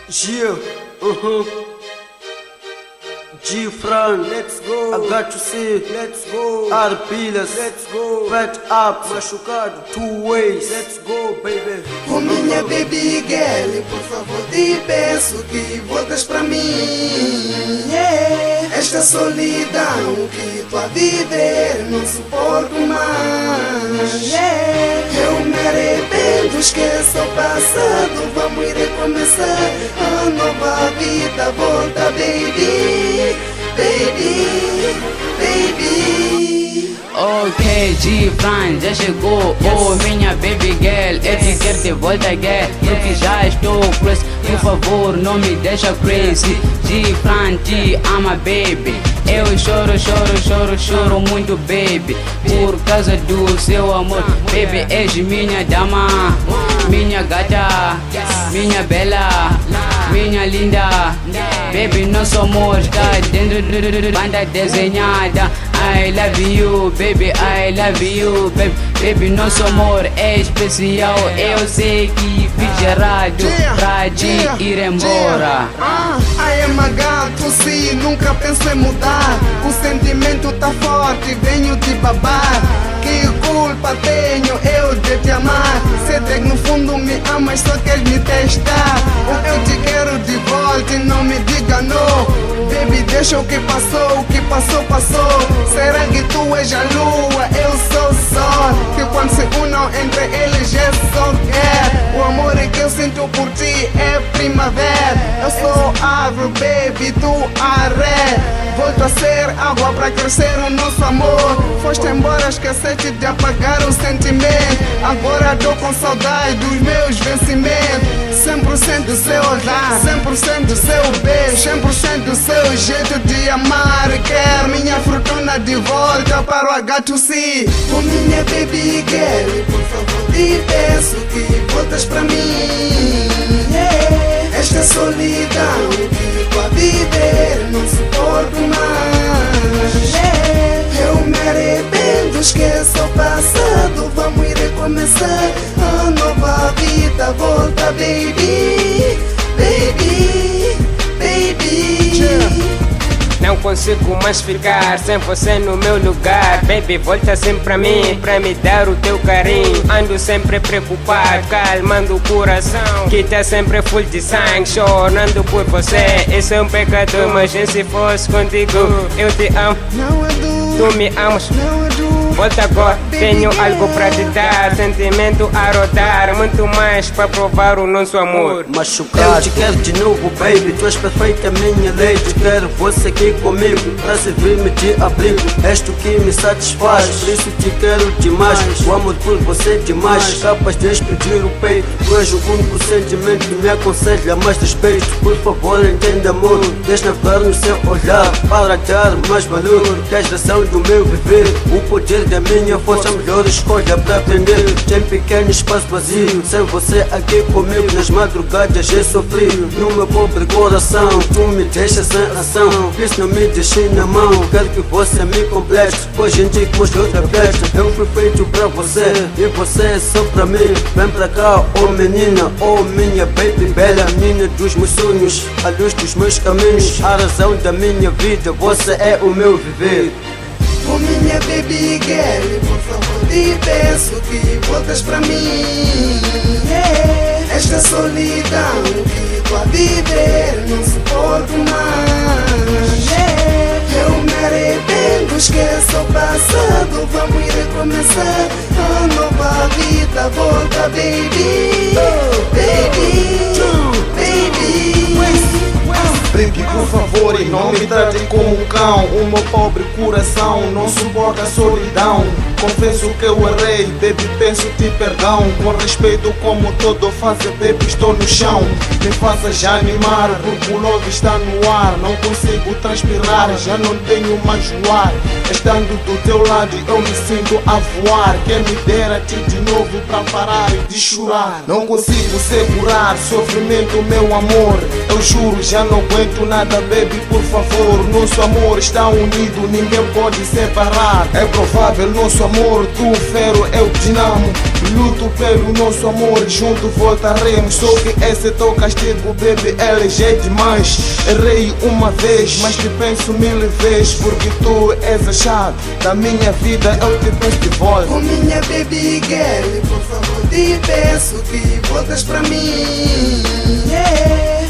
G, G-Fran, let's go. I got to see, let's go. R-Pilas, let's go. Fat Up, machucado, two ways, let's go, baby. Oh minha baby girl, por favor te peço que voltas pra mim. Esta solidão que tô a viver não suporto mais. Eu me arrependo, esqueça o passado, vamos recomeçar a nova vida. Volta, baby, baby, baby. Ok, G-Fran já chegou, oh minha baby girl, eu te quero de volta, girl, porque já estou crazy, por favor não me deixa crazy. G-Fran te ama, baby, eu choro muito, baby, por causa do seu amor, baby, és minha dama, minha gata, minha bela, minha linda, baby, nosso amor está dentro da banda desenhada. I love you, baby, I love you, baby, baby, nosso amor é especial. Eu sei que fiz errado pra te ir embora. I am a gato, sim, nunca penso em mudar. O sentimento tá forte, venho te babar. Que culpa tenho eu de te amar? Sei que no fundo me amas, só queres me testar. Eu te quero de volta e não me diga não. Baby, deixa o que passou, passou. Será que tu és a lua, eu sou o sol? Que quando se unam entre eles é só quer. O amor que eu sinto por ti é primavera. Eu sou árvore, baby, tu aré. Volto a ser água pra crescer o nosso amor. Foste embora, esqueceste de apagar o sentimento. Agora tô com saudade dos meus vencimentos. 100% do seu olhar, 100% do seu beijo, 100% do seu jeito de amar. Quero minha fortuna de volta para o H2C. Oh minha baby girl, por favor te peço que voltas pra mim. Esta solidão que tô a viver não suporto mais. Eu me arrependo, esqueça o passado, vamos recomeçar a nova vida. Volta, baby, baby, baby. Não consigo mais ficar sem você no meu lugar. Baby, volta sempre pra mim, pra me dar o teu carinho. Ando sempre preocupado, calmando o coração que tá sempre full de sangue, chorando por você. Isso é um pecado, mas se fosse contigo eu te amo. Não é duro, Tu me amas, não é duro. volta agora, tenho algo pra te dar. Sentimento a rodar, muito mais pra provar o nosso amor. Machucado, eu te quero de novo, baby. Tu és perfeita, minha lady. Quero você aqui comigo, pra servir-me de abrigo. És tu que me satisfaz, por isso te quero demais. O amor por você é demais, capaz de explodir o peito. Tu és o único sentimento que me aconselha mais respeito. Por favor, entenda, amor, deixa navegar no seu olhar, para dar mais valor. Que és razão do meu viver, o poder da minha força, a melhor escolha para aprender. Tem pequeno espaço vazio, sem você aqui comigo. Nas madrugadas eu sofri, no meu pobre coração. Tu me deixas sem ação, isso não me deixe na mão. Quero que você me complete, pois indicamos outra festa. Eu fui feito pra você, e você é só pra mim. Vem pra cá, oh menina, oh minha baby bela. Menina dos meus sonhos, a luz dos meus caminhos, a razão da minha vida, você é o meu viver. Oh minha baby girl, por favor te peço que voltas pra mim. Esta solidão que tô a viver não suporto mais. Eu me arrependo, esqueça o passado, vamos recomeçar a nova vida. Volta, baby, baby, baby. Brinque por favor e não me trate como um cão. O meu pobre coração não suporta a solidão. Confesso que eu errei, baby, peço-te perdão. Com respeito como todo fazer, baby, estou no chão. Me faças animar, porque o love está no ar. Não consigo transpirar, já não tenho mais ar. Estando do teu lado eu me sinto a voar. Quem me dera ti de novo pra parar de chorar. Não consigo segurar sofrimento, meu amor. Eu juro, já não aguento nada, baby. por favor, nosso amor está unido, ninguém pode separar. É provável nosso amor, tu ferro, eu dinamo. Luto pelo nosso amor e junto voltaremos. Só que esse é teu castigo, baby, LG é demais. Errei uma vez, mas te penso mil vezes, porque tu és a chave da minha vida, eu te penso de volta. Oh minha baby girl, por favor te peço que voltas pra mim.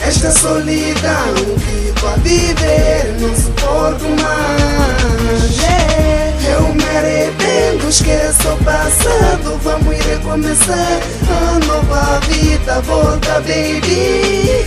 Esta solidão que tô a viver não suporto mais. Eu me arrependo, esqueço o passado, vamos recomeçar a nova vida. Volta baby,